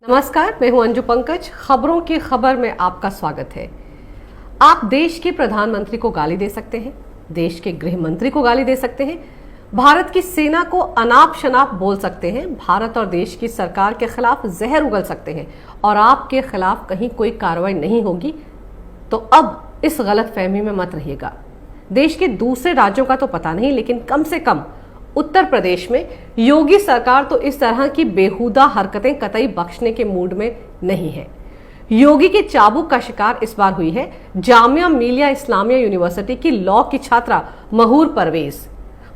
नमस्कार, मैं हूं अंजू पंकज। खबरों की खबर में आपका स्वागत है। आप देश के प्रधानमंत्री को गाली दे सकते हैं, देश के गृह मंत्री को गाली दे सकते हैं, भारत की सेना को अनाप शनाप बोल सकते हैं, भारत और देश की सरकार के खिलाफ जहर उगल सकते हैं और आपके खिलाफ कहीं कोई कार्रवाई नहीं होगी। तो अब इस गलतफहमी में मत रहिएगा। देश के दूसरे राज्यों का तो पता नहीं, लेकिन कम से कम उत्तर प्रदेश में योगी सरकार तो इस तरह की बेहुदा हरकतें कतई बख्शने के मूड में नहीं है। योगी के चाबुक का शिकार इस बार हुई है जामिया मिलिया इस्लामिया यूनिवर्सिटी की लॉ की छात्रा महूर परवेज।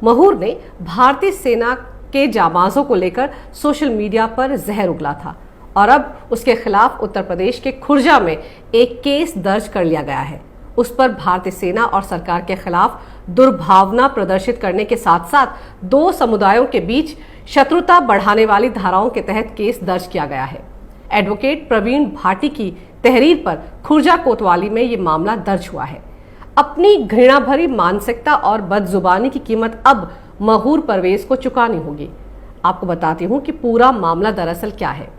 महूर ने भारतीय सेना के जाबाजों को लेकर सोशल मीडिया पर जहर उगला था और अब उसके खिलाफ उत्तर प्रदेश के खुर्जा में एक केस दर्ज कर लिया गया है। उस पर भारतीय सेना और सरकार के खिलाफ दुर्भावना प्रदर्शित करने के साथ साथ दो समुदायों के बीच शत्रुता बढ़ाने वाली धाराओं के तहत केस दर्ज किया गया है। एडवोकेट प्रवीण भाटी की तहरीर पर खुर्जा कोतवाली में ये मामला दर्ज हुआ है। अपनी घृणा भरी मानसिकता और बदजुबानी की कीमत अब महूर परवेज को चुकानी होगी। आपको बताती हूँ कि पूरा मामला दरअसल क्या है।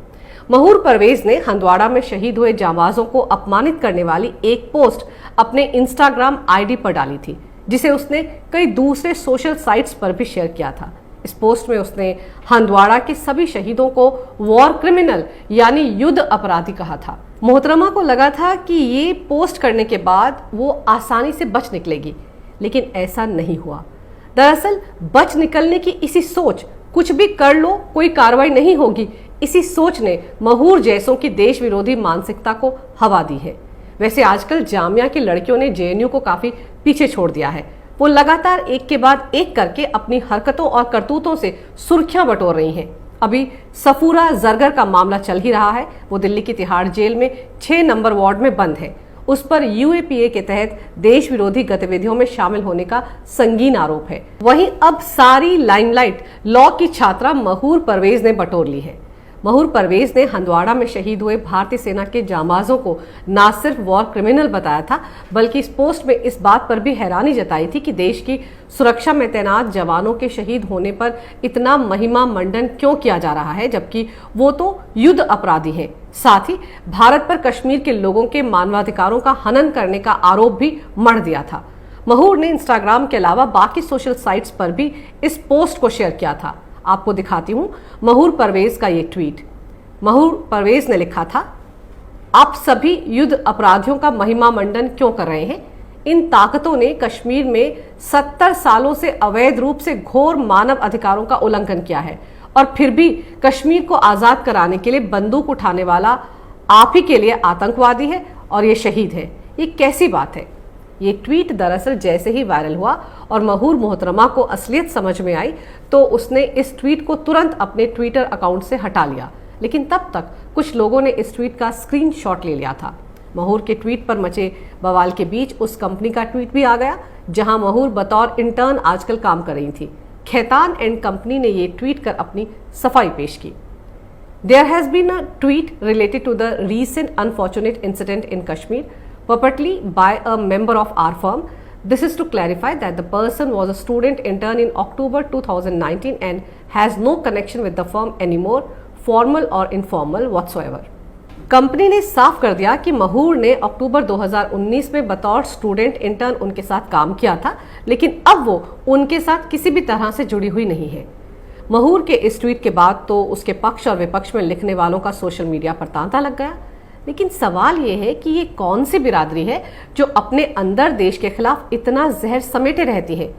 महूर परवेज ने हंदवाड़ा में शहीद हुए जांबाजों को अपमानित करने वाली एक पोस्ट अपने इंस्टाग्राम आईडी पर डाली थी, जिसे उसने कई दूसरे सोशल साइट्स पर भी शेयर किया था। इस पोस्ट में उसने हंदवाड़ा के सभी शहीदों को वॉर क्रिमिनल यानी युद्ध अपराधी कहा था। मोहतरमा को लगा था कि ये पोस्ट करने के बाद वो आसानी से बच निकलेगी, लेकिन ऐसा नहीं हुआ। दरअसल बच निकलने की इसी सोच, कुछ भी कर लो कोई कार्रवाई नहीं होगी, इसी सोच ने महूर जैसों की देश विरोधी मानसिकता को हवा दी है। वैसे आजकल जामिया की लड़कियों ने जेएनयू को काफी पीछे छोड़ दिया है। वो लगातार एक के बाद एक करके अपनी हरकतों और करतूतों से सुर्खियां बटोर रही हैं। अभी सफूरा जरगर का मामला चल ही रहा है। वो दिल्ली की तिहाड़ जेल में 6 नंबर वार्ड में बंद है। उस पर यूएपीए के तहत देश विरोधी गतिविधियों में शामिल होने का संगीन आरोप है। वहीं अब सारी लाइमलाइट लॉ की छात्रा महूर परवेज ने बटोर ली है। महूर परवेज ने हंदवाड़ा में शहीद हुए भारतीय सेना के जांबाजों को न सिर्फ वॉर क्रिमिनल बताया था, बल्कि इस पोस्ट में इस बात पर भी हैरानी जताई थी कि देश की सुरक्षा में तैनात जवानों के शहीद होने पर इतना महिमा मंडन क्यों किया जा रहा है, जबकि वो तो युद्ध अपराधी हैं। साथ ही भारत पर कश्मीर के लोगों के मानवाधिकारों का हनन करने का आरोप भी मढ़ दिया था। महूर ने इंस्टाग्राम के अलावा बाकी सोशल साइट्स पर भी इस पोस्ट को शेयर किया था। आपको दिखाती हूं महूर परवेज का ये ट्वीट। महूर परवेज ने लिखा था, आप सभी युद्ध अपराधियों का महिमा मंडन क्यों कर रहे हैं? इन ताकतों ने कश्मीर में 70 सालों से अवैध रूप से घोर मानव अधिकारों का उल्लंघन किया है और फिर भी कश्मीर को आजाद कराने के लिए बंदूक उठाने वाला आप ही के लिए आतंकवादी है और ये शहीद है। ये कैसी बात है? ये ट्वीट दरअसल जैसे ही वायरल हुआ और महूर मोहतरमा को असलियत समझ में आई तो उसने इस ट्वीट को तुरंत अपने ट्विटर अकाउंट से हटा लिया, लेकिन तब तक कुछ लोगों ने इस ट्वीट का स्क्रीनशॉट ले लिया था। महूर के ट्वीट पर मचे बवाल के बीच उस कंपनी का ट्वीट भी आ गया जहां महूर बतौर इंटर्न आजकल काम कर रही थी। खैतान एंड कंपनी ने ये ट्वीट कर अपनी सफाई पेश की। There has been a tweet related to the recent unfortunate incident in Kashmir purportedly by a member of our firm. This is to clarify that the person was a student intern in October 2019 and has no connection with the firm anymore, formal or informal whatsoever. Company ने साफ कर दिया कि महूर ने अक्टूबर 2019 में बतौर student intern उनके साथ काम किया था, लेकिन अब वो उनके साथ किसी भी तरह से जुड़ी हुई नहीं है। महूर के इस ट्वीट के बाद तो उसके पक्ष और विपक्ष में लिखने वालों का सोशल मीडिया पर तांता लग गया। लेकिन सवाल ये है कि ये कौन सी बिरादरी है जो अपने अंदर देश के खिलाफ इतना जहर समेटे रहती है,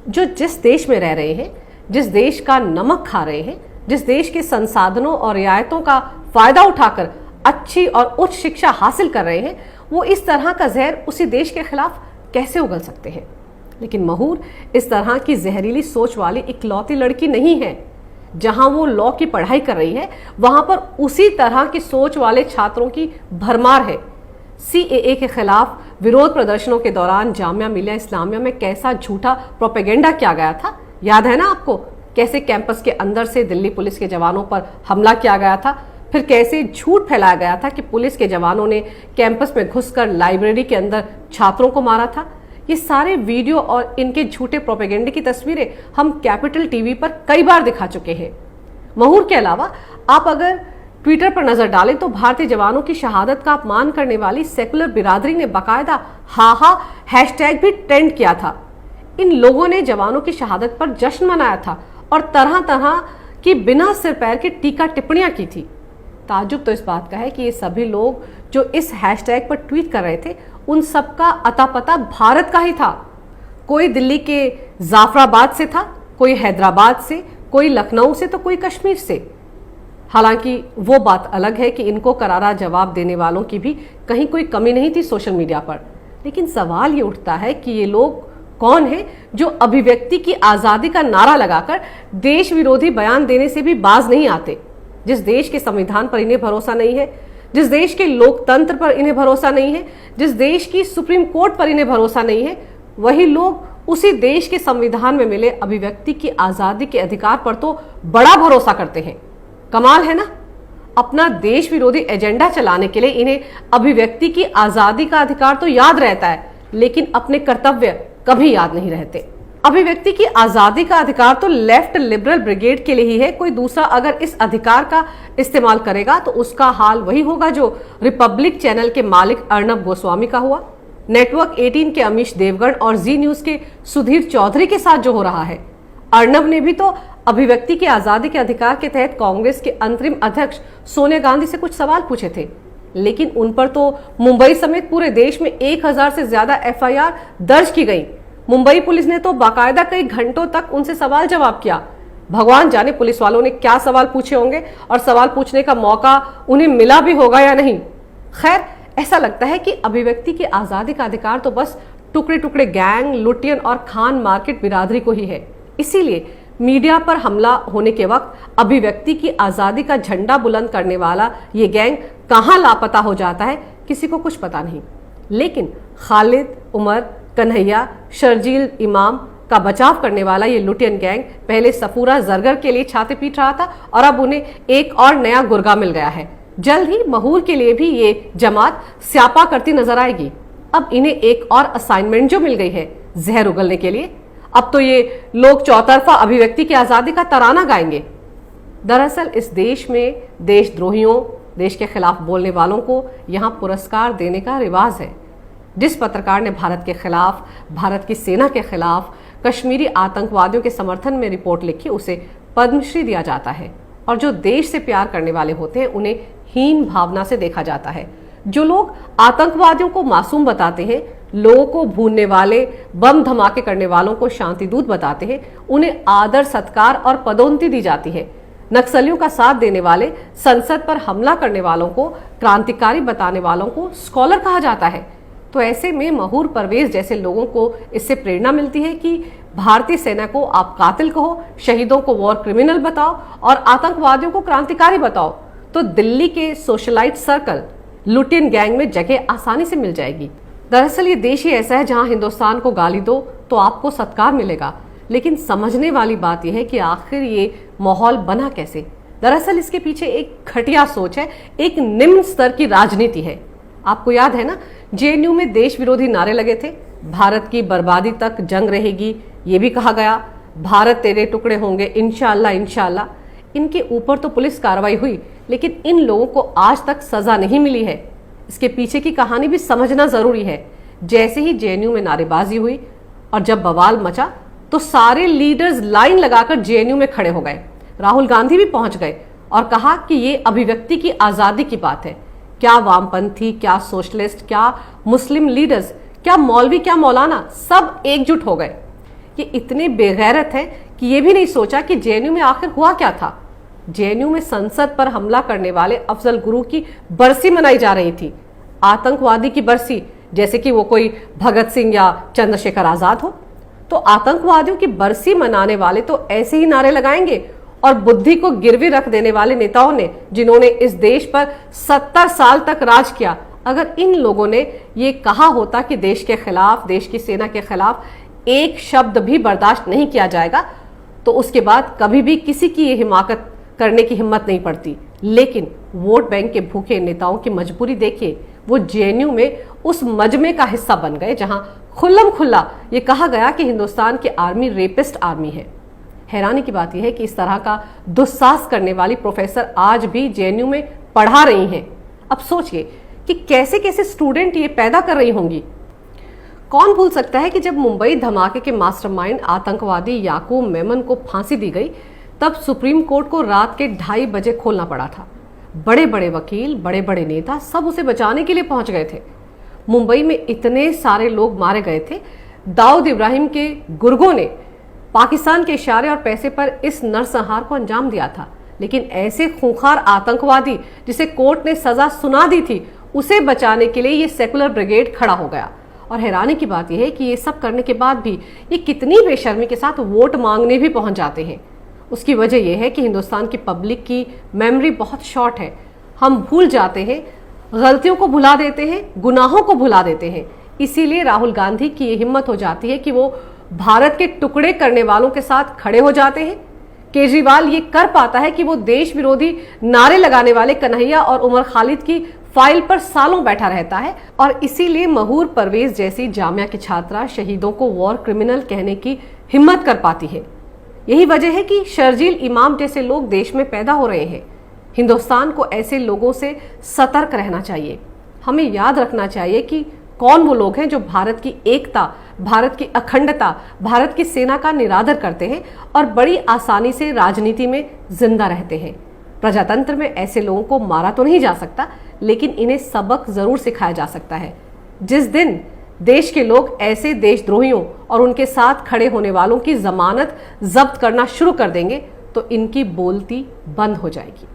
जो जिस देश में रह रहे हैं, जिस देश का नमक खा रहे हैं, जिस देश के संसाधनों और रियायतों का फायदा उठाकर अच्छी और उच्च शिक्षा हासिल कर रहे हैं, वो इस तरह का जहर उसी देश के खिलाफ कैसे उगल सकते हैं? लेकिन महूर इस तरह की जहरीली सोच वाली इकलौती लड़की नहीं है। जहां वो लॉ की पढ़ाई कर रही है, वहां पर उसी तरह की सोच वाले छात्रों की भरमार है। सीएए के खिलाफ विरोध प्रदर्शनों के दौरान जामिया मिलिया इस्लामिया में कैसा झूठा प्रोपेगेंडा किया गया था, याद है ना आपको? कैसे कैंपस के अंदर से दिल्ली पुलिस के जवानों पर हमला किया गया था, फिर कैसे झूठ फैलाया गया था कि पुलिस के जवानों ने कैंपस में घुसकर लाइब्रेरी के अंदर छात्रों को मारा था। ये सारे वीडियो और इनके झूठे प्रोपेगेंडे की तस्वीरें हम कैपिटल टीवी पर कई बार दिखा चुके हैं। महूर के अलावा आप अगर ट्विटर पर नजर डालें तो भारतीय जवानों की शहादत का अपमान करने वाली सेकुलर बिरादरी ने बाकायदा हाहा हैशटैग भी ट्रेंड किया था। इन लोगों ने जवानों की शहादत पर जश्न मनाया था और तरह तरह की बिना सिर पैर की टीका टिप्पणियां की थी। ताज्जुब तो इस बात का है कि ये सभी लोग जो इस हैशटैग पर ट्वीट कर रहे थे, उन सबका अता पता भारत का ही था। कोई दिल्ली के जाफराबाद से था, कोई हैदराबाद से, कोई लखनऊ से, तो कोई कश्मीर से। हालांकि वो बात अलग है कि इनको करारा जवाब देने वालों की भी कहीं कोई कमी नहीं थी सोशल मीडिया पर। लेकिन सवाल ये उठता है कि ये लोग कौन है जो अभिव्यक्ति की आजादी का नारा लगाकर देश विरोधी बयान देने से भी बाज नहीं आते। जिस देश के संविधान पर इन्हें भरोसा नहीं है, जिस देश के लोकतंत्र पर इन्हें भरोसा नहीं है, जिस देश की सुप्रीम कोर्ट पर इन्हें भरोसा नहीं है, वही लोग उसी देश के संविधान में मिले अभिव्यक्ति की आजादी के अधिकार पर तो बड़ा भरोसा करते हैं। कमाल है ना। अपना देश विरोधी एजेंडा चलाने के लिए इन्हें अभिव्यक्ति की आजादी का अधिकार तो याद रहता है, लेकिन अपने कर्तव्य कभी याद नहीं रहते। अभिव्यक्ति की आजादी का अधिकार तो लेफ्ट लिबरल ब्रिगेड के लिए ही है। कोई दूसरा अगर इस अधिकार का इस्तेमाल करेगा तो उसका हाल वही होगा जो रिपब्लिक चैनल के मालिक अर्नब गोस्वामी का हुआ, नेटवर्क 18 के अमीश देवगन और जी न्यूज के सुधीर चौधरी के साथ जो हो रहा है। अर्नब ने भी तो अभिव्यक्ति की आजादी के अधिकार के तहत कांग्रेस के अंतरिम अध्यक्ष सोनिया गांधी से कुछ सवाल पूछे थे, लेकिन उन पर तो मुंबई समेत पूरे देश में 1000 से ज्यादा FIR दर्ज की गई। मुंबई पुलिस ने तो बाकायदा कई घंटों तक उनसे सवाल जवाब किया। भगवान जाने पुलिस वालों ने क्या सवाल पूछे होंगे और सवाल पूछने का मौका उन्हें मिला भी होगा या नहीं। खैर, ऐसा लगता है कि अभिव्यक्ति की आजादी का अधिकार तो बस टुकड़े टुकड़े गैंग, लुटियन और खान मार्केट बिरादरी को ही है। इसीलिए मीडिया पर हमला होने के वक्त अभिव्यक्ति की आजादी का झंडा बुलंद करने वाला ये गैंग कहां लापता हो जाता है किसी को कुछ पता नहीं। लेकिन खालिद, उमर, कन्हैया, शर्जील इमाम का बचाव करने वाला ये लुटियन गैंग पहले सफूरा जरगर के लिए छाती पीट रहा था और अब उन्हें एक और नया गुर्गा मिल गया है। जल्द ही महूर के लिए भी ये जमात स्यापा करती नजर आएगी। अब इन्हें एक और असाइनमेंट जो मिल गई है जहर उगलने के लिए। अब तो ये लोग चौतरफा अभिव्यक्ति की आजादी का तराना गाएंगे। दरअसल इस देश में देशद्रोहियों, देश के खिलाफ बोलने वालों को यहाँ पुरस्कार देने का रिवाज है। जिस पत्रकार ने भारत के खिलाफ, भारत की सेना के खिलाफ, कश्मीरी आतंकवादियों के समर्थन में रिपोर्ट लिखी उसे पद्मश्री दिया जाता है, और जो देश से प्यार करने वाले होते हैं उन्हें हीन भावना से देखा जाता है। जो लोग आतंकवादियों को मासूम बताते हैं, लोगों को भूनने वाले, बम धमाके करने वालों को शांति दूत बताते हैं, उन्हें आदर, सत्कार और पदोन्नति दी जाती है। नक्सलियों का साथ देने वाले, संसद पर हमला करने वालों को, क्रांतिकारी बताने वालों को स्कॉलर कहा जाता है। तो ऐसे में महूर परवेज जैसे लोगों को इससे प्रेरणा मिलती है कि भारतीय सेना को आप कातिल कहो, शहीदों को वॉर क्रिमिनल बताओ और आतंकवादियों को क्रांतिकारी बताओ, तो दिल्ली के सोशलाइट सर्कल, लुटियन गैंग में जगह आसानी से मिल जाएगी। दरअसल ये देश ही ऐसा है जहां हिंदुस्तान को गाली दो तो आपको सत्कार मिलेगा। लेकिन समझने वाली बात यह है कि आखिर ये माहौल बना कैसे। दरअसल इसके पीछे एक घटिया सोच है, एक निम्न स्तर की राजनीति है। आपको याद है ना, JNU में देश विरोधी नारे लगे थे, भारत की बर्बादी तक जंग रहेगी, ये भी कहा गया, भारत तेरे टुकड़े होंगे इंशाअल्लाह इंशाअल्लाह। इनके ऊपर तो पुलिस कार्रवाई हुई, लेकिन इन लोगों को आज तक सजा नहीं मिली है। इसके पीछे की कहानी भी समझना जरूरी है। जैसे ही JNU में नारेबाजी हुई और जब बवाल मचा तो सारे लीडर्स लाइन लगाकर JNU में खड़े हो गए। राहुल गांधी भी पहुंच गए और कहा कि ये अभिव्यक्ति की आजादी की बात है। क्या वामपंथी, क्या सोशलिस्ट, क्या मुस्लिम लीडर्स, क्या मौलवी, क्या मौलाना, सब एकजुट हो गए। ये इतने बेगैरत हैं कि ये भी नहीं सोचा कि JNU में आखिर हुआ क्या था। JNU में संसद पर हमला करने वाले अफजल गुरु की बरसी मनाई जा रही थी। आतंकवादी की बरसी, जैसे कि वो कोई भगत सिंह या चंद्रशेखर आजाद हो। तो आतंकवादियों की बरसी मनाने वाले तो ऐसे ही नारे लगाएंगे, और बुद्धि को गिरवी रख देने वाले नेताओं ने, जिन्होंने इस देश पर 70 साल तक राज किया, अगर इन लोगों ने ये कहा होता कि देश के खिलाफ, देश की सेना के खिलाफ एक शब्द भी बर्दाश्त नहीं किया जाएगा, तो उसके बाद कभी भी किसी की ये हिमाकत करने की हिम्मत नहीं पड़ती। लेकिन वोट बैंक के भूखे नेताओं की मजबूरी देखिए, वो JNU में उस मजमे का हिस्सा बन गए जहां खुल्लम खुल्ला ये कहा गया कि हिंदुस्तान की आर्मी रेपिस्ट आर्मी है। हैरानी की बात यह है कि इस तरह का दुस्साहस करने वाली प्रोफेसर आज भी जेएनयू में पढ़ा रही हैं। अब सोचिए कि कैसे कैसे स्टूडेंट ये पैदा कर रही होंगी। कौन भूल सकता है कि जब मुंबई धमाके के मास्टरमाइंड आतंकवादी याकूब मेमन को फांसी दी गई, तब सुप्रीम कोर्ट को रात के 2:30 बजे खोलना पड़ा था। बड़े बड़े वकील, बड़े बड़े नेता सब उसे बचाने के लिए पहुंच गए थे। मुंबई में इतने सारे लोग मारे गए थे। दाऊद इब्राहिम के गुर्गों ने पाकिस्तान के इशारे और पैसे पर इस नरसंहार को अंजाम दिया था, लेकिन ऐसे खूंखार आतंकवादी जिसे कोर्ट ने सजा सुना दी थी, उसे बचाने के लिए ये सेकुलर ब्रिगेड खड़ा हो गया। और हैरानी की बात यह है कि ये सब करने के बाद भी ये कितनी बेशर्मी के साथ वोट मांगने भी पहुंच जाते हैं। उसकी वजह यह है कि हिंदुस्तान की पब्लिक की मेमोरी बहुत शॉर्ट है। हम भूल जाते हैं, गलतियों को भुला देते हैं, गुनाहों को भुला देते हैं। इसीलिए राहुल गांधी की ये हिम्मत हो जाती है कि वो भारत के टुकड़े करने वालों के साथ खड़े हो जाते हैं। केजरीवाल ये कर पाता है कि वो देश विरोधी नारे लगाने वाले कन्हैया और उमर खालिद की फाइल पर सालों बैठा रहता है, और इसीलिए महूर परवेज जैसी जामिया की छात्रा शहीदों को वॉर क्रिमिनल कहने की हिम्मत कर पाती है। यही वजह है कि शर्जील इमाम जैसे लोग देश में पैदा हो रहे हैं। हिंदुस्तान को ऐसे लोगों से सतर्क रहना चाहिए। हमें याद रखना चाहिए कि कौन वो लोग हैं जो भारत की एकता, भारत की अखंडता, भारत की सेना का निरादर करते हैं और बड़ी आसानी से राजनीति में जिंदा रहते हैं। प्रजातंत्र में ऐसे लोगों को मारा तो नहीं जा सकता, लेकिन इन्हें सबक जरूर सिखाया जा सकता है। जिस दिन देश के लोग ऐसे देशद्रोहियों और उनके साथ खड़े होने वालों की जमानत जब्त करना शुरू कर देंगे, तो इनकी बोलती बंद हो जाएगी।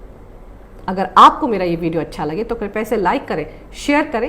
अगर आपको मेरा ये वीडियो अच्छा लगे तो कृपया इसे लाइक करें, शेयर करें।